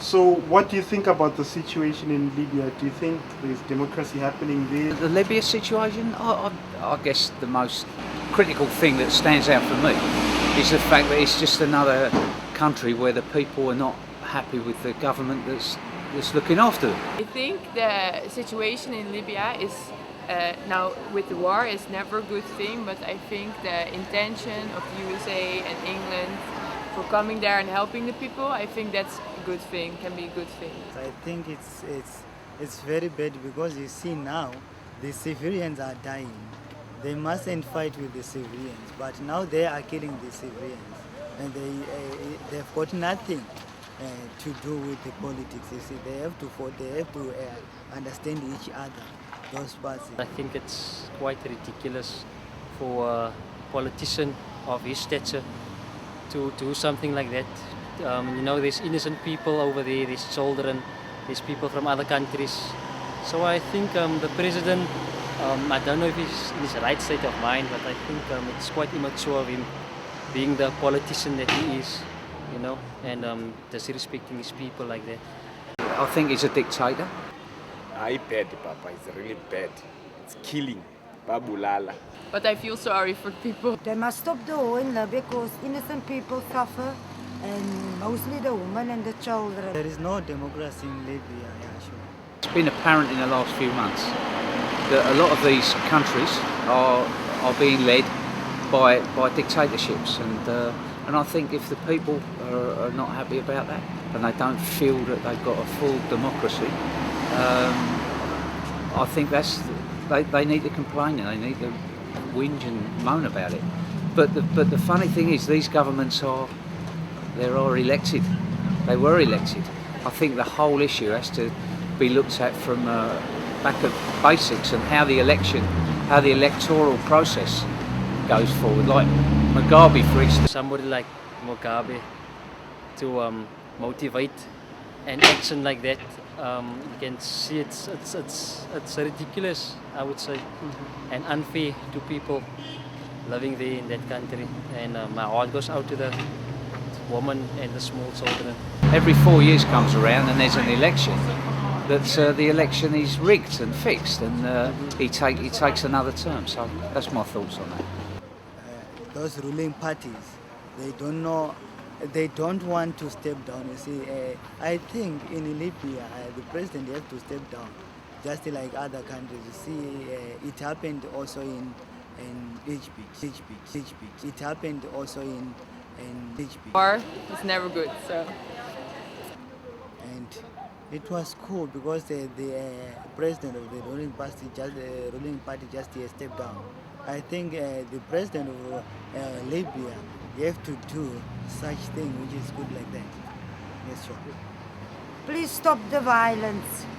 So what do you think about the situation in Libya? Do you think there's democracy happening there? The Libya situation, I guess the most critical thing that stands out for me is the fact that it's just another country where the people are not happy with the government that's looking after them. I think the situation in Libya is now with the war is never a good thing, but I think the intention of the USA and England for coming there and helping the people, I think that's a good thing, can be a good thing. I think it's very bad because you see now the civilians are dying. They mustn't fight with the civilians, but now they are killing the civilians, and they've got nothing to do with the politics. You see, they have to understand each other. Those parts. I think it's quite ridiculous for a politician of his stature to do something like that. There's innocent people over there, there's children, there's people from other countries. So I think the president, I don't know if he's in his right state of mind, but I think it's quite immature of him being the politician that he is, and disrespecting his people like that. I think he's a dictator. Bad, Papa. It's really bad. It's killing. Babulala. But I feel sorry for people. They must stop the war in Libya because innocent people suffer, and mostly the women and the children. There is no democracy in Libya, yeah, sure. It's been apparent in the last few months that a lot of these countries are being led by dictatorships, and I think if the people are not happy about that and they don't feel that they've got a full democracy, I think they need to complain and they need to whinge and moan about it. But the funny thing is, these governments are elected. They were elected. I think the whole issue has to be looked at from back at basics and how the electoral process goes forward. Like Mugabe, for instance. Somebody like Mugabe to motivate an action like that. You can see it's ridiculous, I would say, and unfair to people living there in that country. And my heart goes out to the women and the small children. Every 4 years comes around and there's an election. The election is rigged and fixed, and he takes another term. So that's my thoughts on that. Those ruling parties, they don't know. They don't want to step down. You see, I think in Libya, the president has to step down, just like other countries. You see, it happened also in Egypt. It happened also in Egypt. War is never good, so. And it was cool because the president of the ruling party just stepped down. I think the president of Libya, you have to do such thing which is good like that. Yes, sure. Please stop the violence.